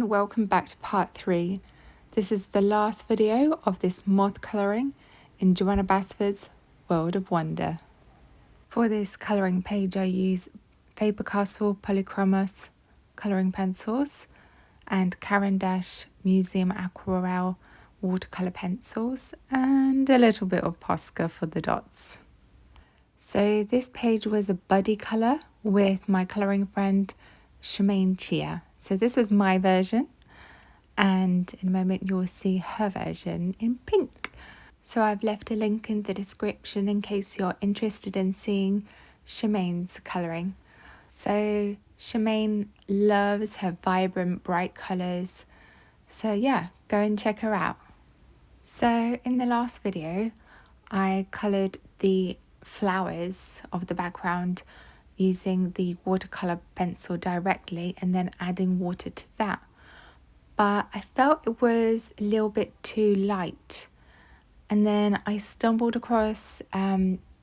welcome back to part 3. This is the last video of this moth colouring in Johanna Basford's World of Wonder. For this colouring page I use Faber Castell Polychromos colouring pencils and Caran Museum Aquarelle watercolour pencils and a little bit of Posca for the dots. So this page was a buddy colour with my colouring friend Shermein Chia. So this was my version, and in a moment you'll see her version in pink. So I've left a link in the description in case you're interested in seeing Shermein's colouring. So Shermein loves her vibrant, bright colours. So yeah, go and check her out. So in the last video, I coloured the flowers of the background using the watercolour pencil directly and then adding water to that. But I felt it was a little bit too light. And then I stumbled across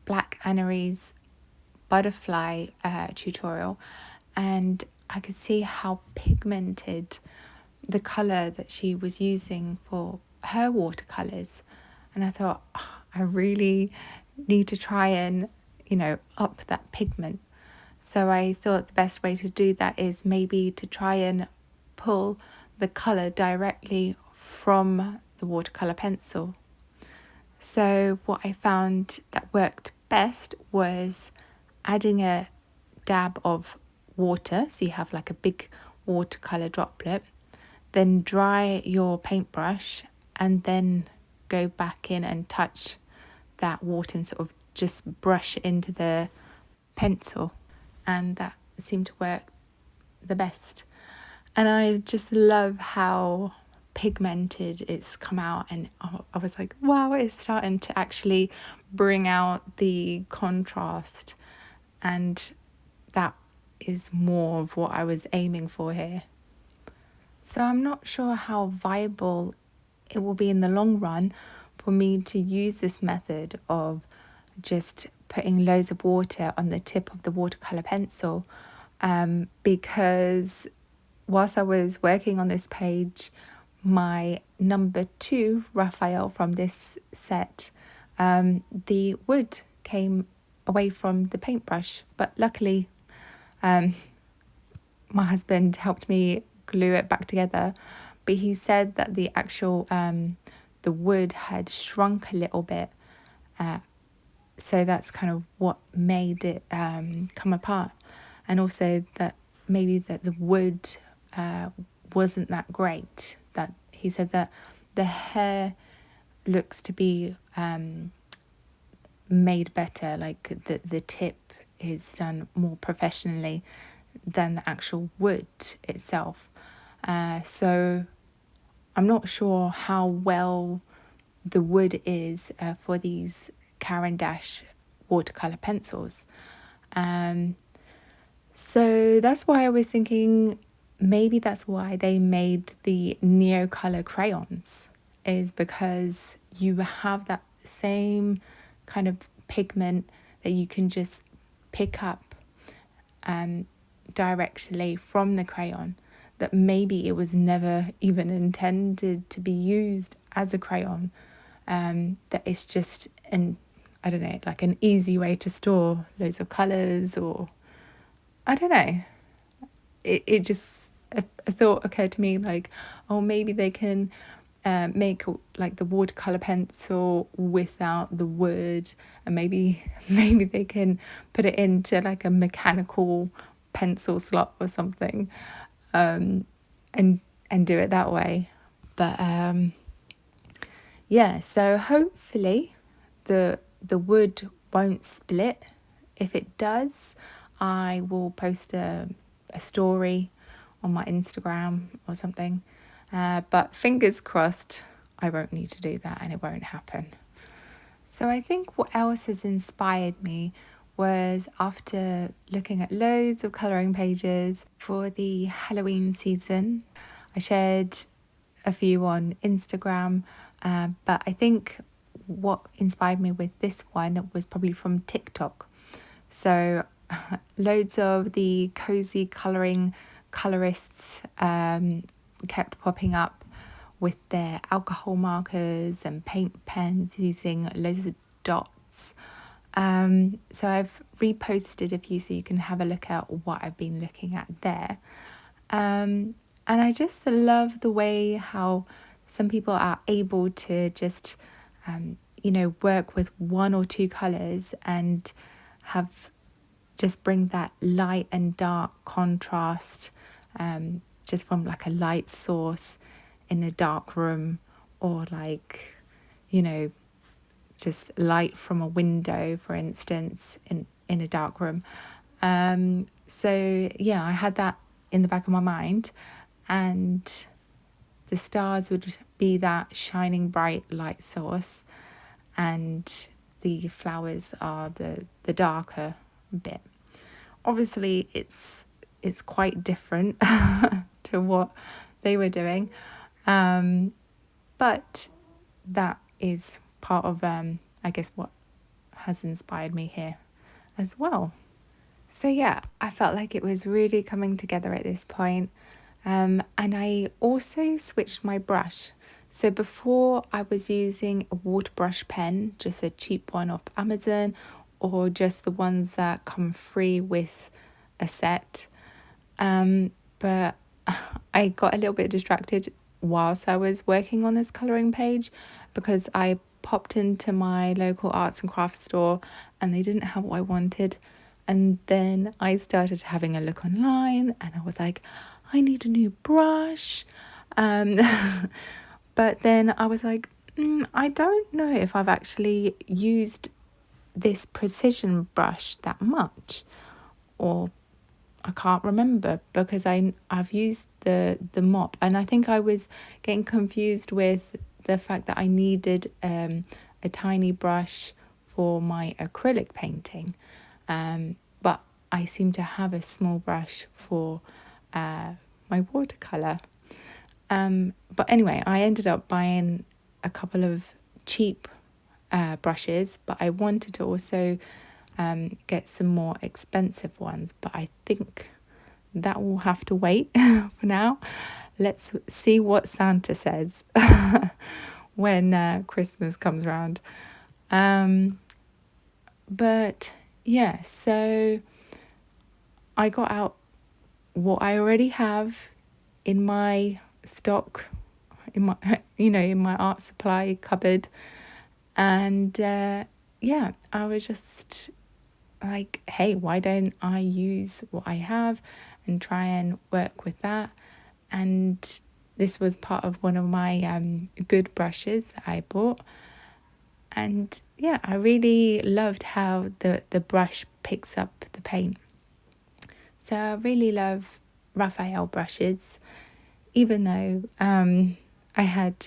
Black Annery's butterfly tutorial, and I could see how pigmented the colour that she was using for her watercolours. And I thought, I really need to try and, up that pigment. So I thought the best way to do that is maybe to try and pull the colour directly from the watercolour pencil. So what I found that worked best was adding a dab of water, so you have like a big watercolour droplet, then dry your paintbrush and then go back in and touch that water and sort of just brush into the pencil, and that seemed to work the best. And I just love how pigmented it's come out, and I was like, wow, it's starting to actually bring out the contrast, and that is more of what I was aiming for here. So I'm not sure how viable it will be in the long run for me to use this method of just putting loads of water on the tip of the watercolour pencil, because whilst I was working on this page, my number 2 Raphael from this set, the wood came away from the paintbrush, but luckily my husband helped me glue it back together. But he said that the actual the wood had shrunk a little bit, so that's kind of what made it come apart. And also that maybe that the wood wasn't that great. That he said that the hair looks to be made better, like the tip is done more professionally than the actual wood itself. So I'm not sure how well the wood is for these Caran watercolour pencils. So that's why I was thinking maybe that's why they made the Neocolor crayons, is because you have that same kind of pigment that you can just pick up directly from the crayon, that maybe it was never even intended to be used as a crayon, that it's just like an easy way to store loads of colours, or I don't know. It just, a thought occurred to me, like, oh, maybe they can make like the watercolour pencil without the wood, and maybe they can put it into like a mechanical pencil slot or something, and do it that way. But yeah, so hopefully the wood won't split. If it does, I will post a story on my Instagram or something, but fingers crossed I won't need to do that and it won't happen. So I think what else has inspired me was, after looking at loads of colouring pages for the Halloween season, I shared a few on Instagram, but I think what inspired me with this one was probably from TikTok. So loads of the cozy colouring colourists kept popping up with their alcohol markers and paint pens using loads of dots. So I've reposted a few so you can have a look at what I've been looking at there. And I just love the way how some people are able to just, work with one or two colours and have just bring that light and dark contrast, just from like a light source in a dark room, or like, just light from a window, for instance, in a dark room. So yeah, I had that in the back of my mind, and the stars would be that shining bright light source, and the flowers are the darker bit. Obviously it's quite different to what they were doing, but that is part of I guess what has inspired me here as well. So yeah, I felt like it was really coming together at this point. And I also switched my brush. So before I was using a water brush pen, just a cheap one off Amazon, or just the ones that come free with a set. But I got a little bit distracted whilst I was working on this colouring page, because I popped into my local arts and crafts store and they didn't have what I wanted. And then I started having a look online and I was like, I need a new brush. But then I was like, I don't know if I've actually used this precision brush that much, or I can't remember, because I've used the mop, and I think I was getting confused with the fact that I needed a tiny brush for my acrylic painting, but I seem to have a small brush for my watercolour. But anyway, I ended up buying a couple of cheap brushes, but I wanted to also get some more expensive ones, but I think that will have to wait for now. Let's see what Santa says when Christmas comes around. But yeah, so I got out what I already have in my stock, in my in my art supply cupboard, and yeah, I was just like, hey, why don't I use what I have and try and work with that? And this was part of one of my good brushes that I bought, and yeah, I really loved how the brush picks up the paint. So I really love Raphael brushes, even though I had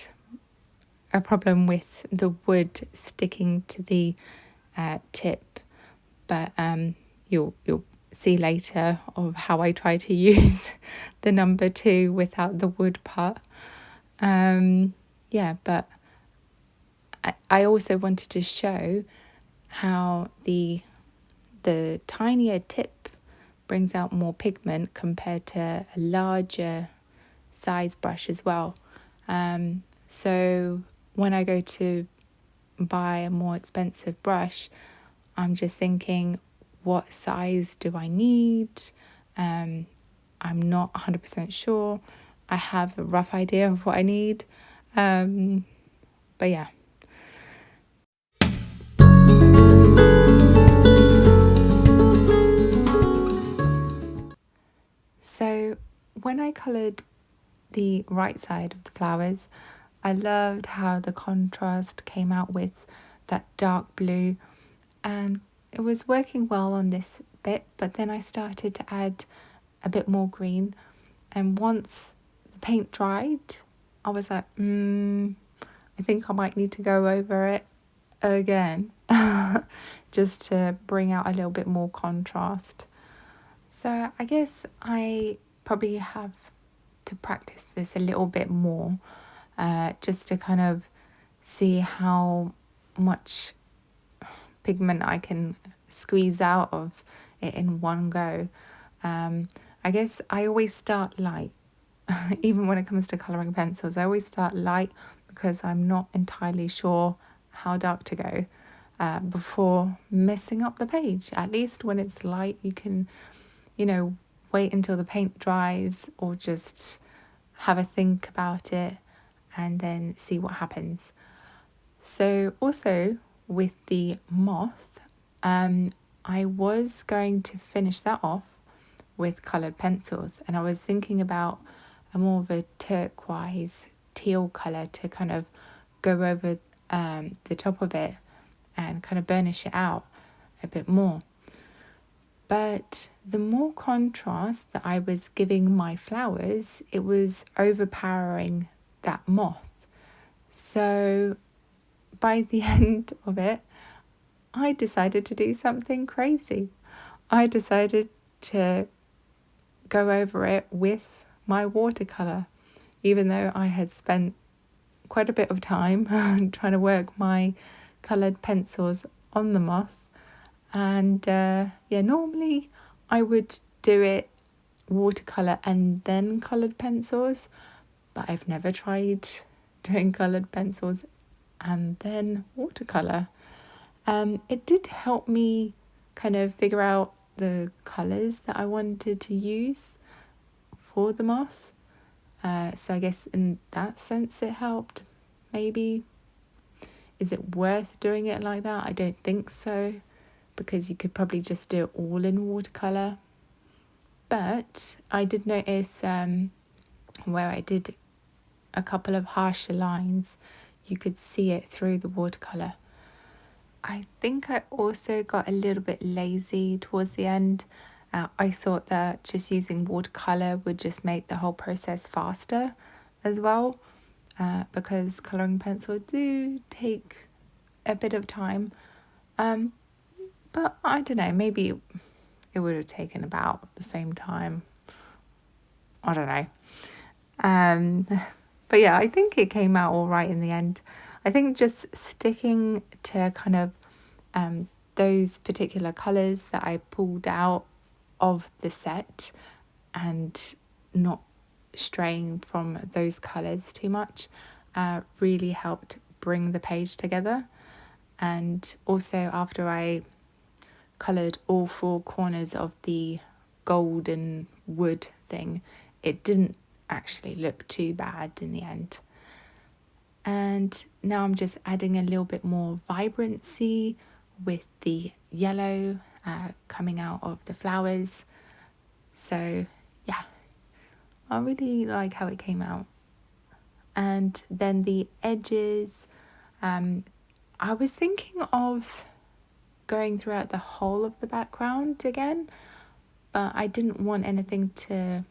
a problem with the wood sticking to the tip, but you'll see later of how I try to use the number 2 without the wood part. Yeah, but I also wanted to show how the tinier tip brings out more pigment compared to a larger size brush as well. So when I go to buy a more expensive brush, I'm just thinking, what size do I need? I'm not 100% sure. I have a rough idea of what I need. But yeah. So when I coloured the right side of the flowers, I loved how the contrast came out with that dark blue, and it was working well on this bit, but then I started to add a bit more green, and once the paint dried, I was like, I think I might need to go over it again just to bring out a little bit more contrast. So I guess I probably have to practice this a little bit more, just to kind of see how much pigment I can squeeze out of it in one go. I guess I always start light, even when it comes to colouring pencils, I always start light because I'm not entirely sure how dark to go before messing up the page. At least when it's light, you can, wait until the paint dries or just have a think about it and then see what happens. So also with the Moth, I was going to finish that off with coloured pencils, and I was thinking about a more of a turquoise teal colour to kind of go over the top of it and kind of burnish it out a bit more. But the more contrast that I was giving my flowers, it was overpowering that Moth. So by the end of it, I decided to do something crazy. I decided to go over it with my watercolour, even though I had spent quite a bit of time trying to work my coloured pencils on the Moth. And normally I would do it watercolour and then coloured pencils, but I've never tried doing coloured pencils and then watercolour. It did help me kind of figure out the colours that I wanted to use for the Moth. So I guess in that sense it helped, maybe. Is it worth doing it like that? I don't think so, because you could probably just do it all in watercolour. But I did notice where I did a couple of harsher lines, you could see it through the watercolour. I think I also got a little bit lazy towards the end. I thought that just using watercolour would just make the whole process faster as well, because colouring pencils do take a bit of time. But I don't know, maybe it would have taken about the same time. I don't know. But yeah, I think it came out all right in the end. I think just sticking to kind of those particular colours that I pulled out of the set and not straying from those colours too much really helped bring the page together. And also after I coloured all four corners of the golden wood thing, it didn't actually look too bad in the end. And now I'm just adding a little bit more vibrancy with the yellow coming out of the flowers. So yeah, I really like how it came out. And then the edges, I was thinking of going throughout the whole of the background again, but I didn't want anything to,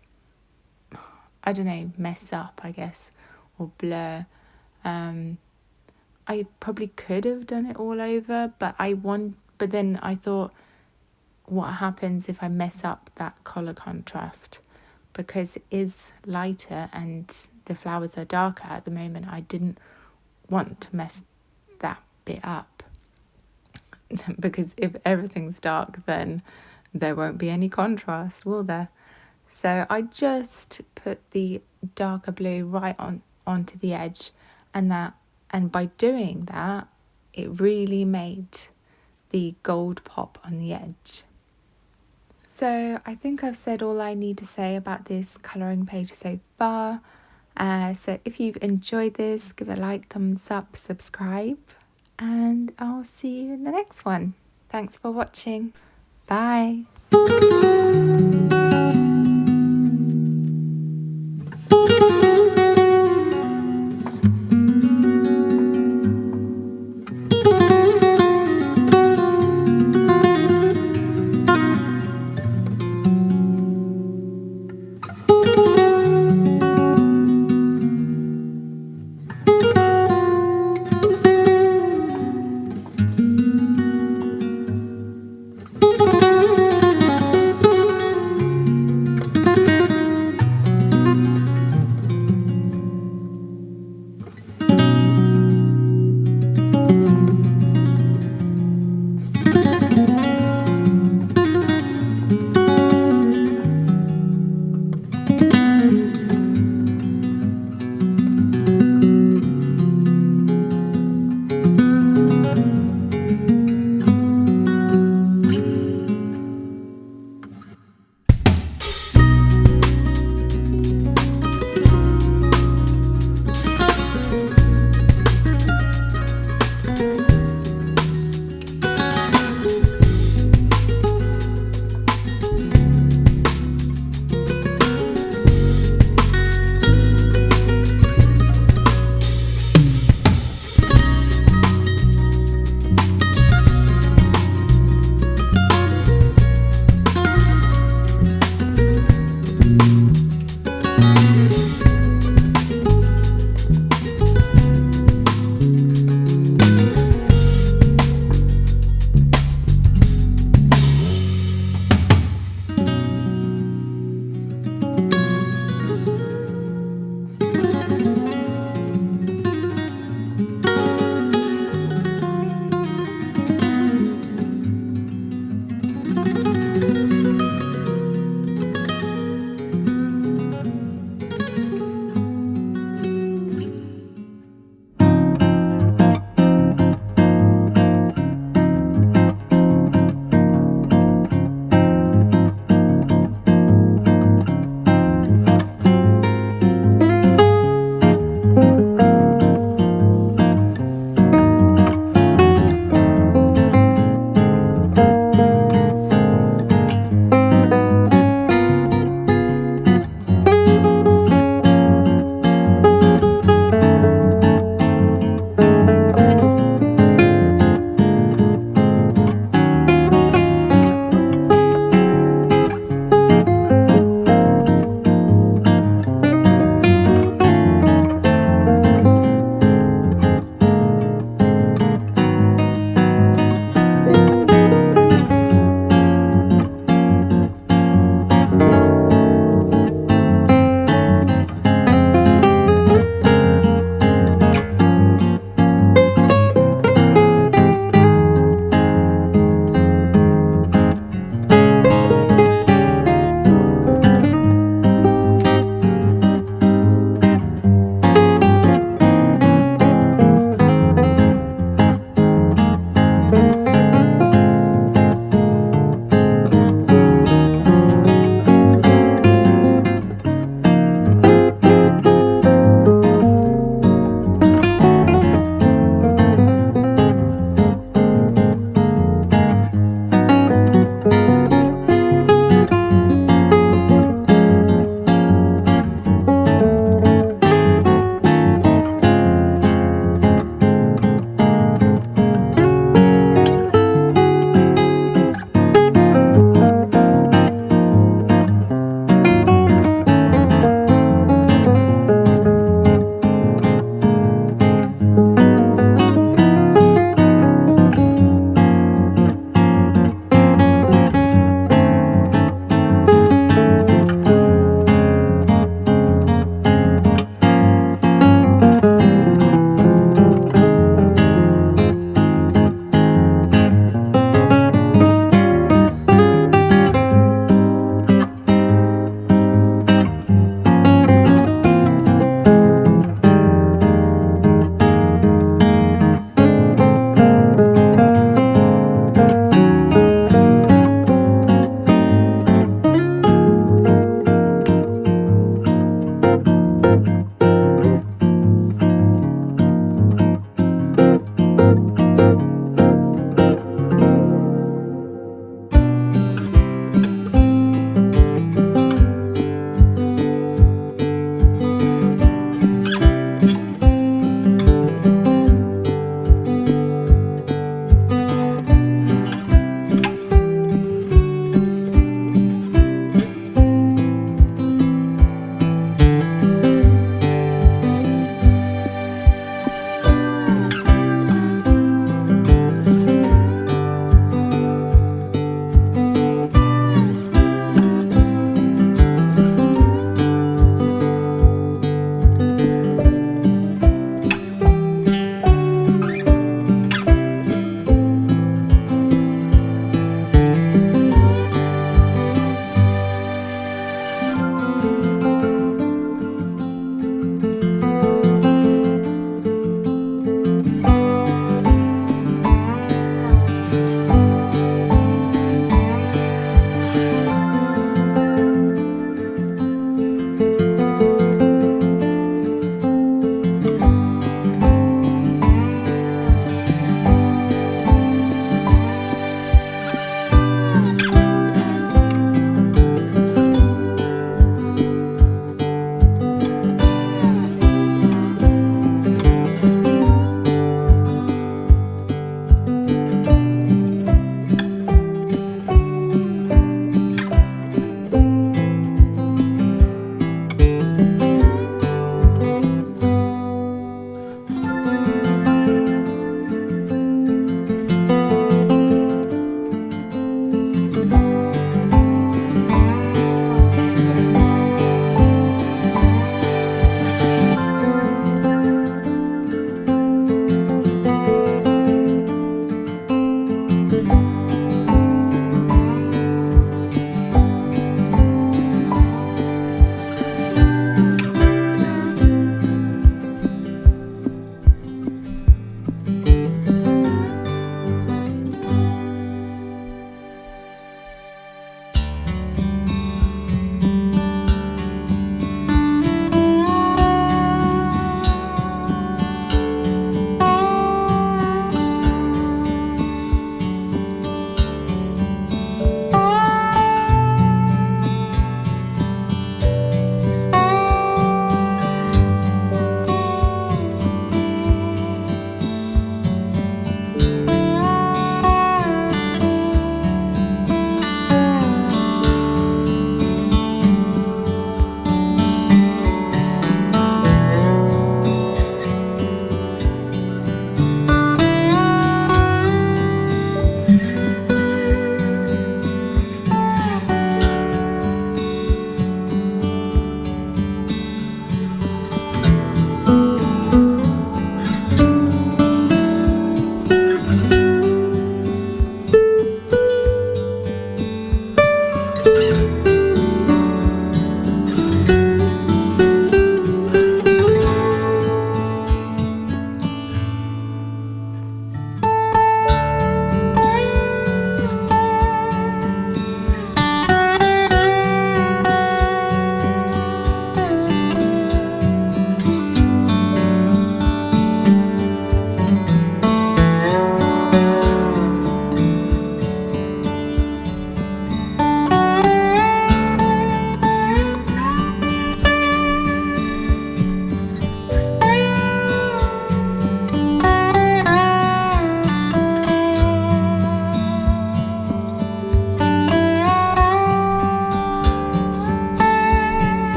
I don't know, mess up, I guess, or blur. I probably could have done it all over, but then I thought, what happens if I mess up that colour contrast? Because it is lighter and the flowers are darker at the moment. I didn't want to mess that bit up, because if everything's dark, then there won't be any contrast, will there? So I just put the darker blue right onto the edge, and by doing that, it really made the gold pop on the edge. So I think I've said all I need to say about this colouring page so far. So if you've enjoyed this, give it a like, thumbs up, subscribe, and I'll see you in the next one. Thanks for watching. Bye.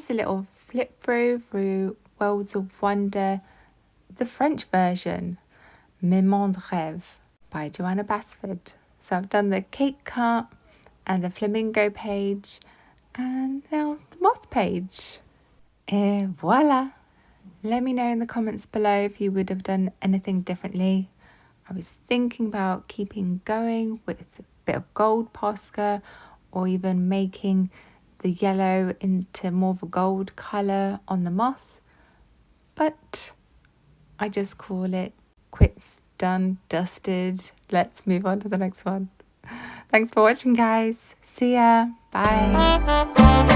guys a little flip through Worlds of Wonder, the French version, Mes mondes by Johanna Basford. So I've done the cake cut and the flamingo page and now the moth page. Et voila! Let me know in the comments below if you would have done anything differently. I was thinking about keeping going with a bit of gold Posca or even making the yellow into more of a gold colour on the moth, but I just call it quits, done, dusted. Let's move on to the next one. Thanks for watching, guys. See ya. Bye.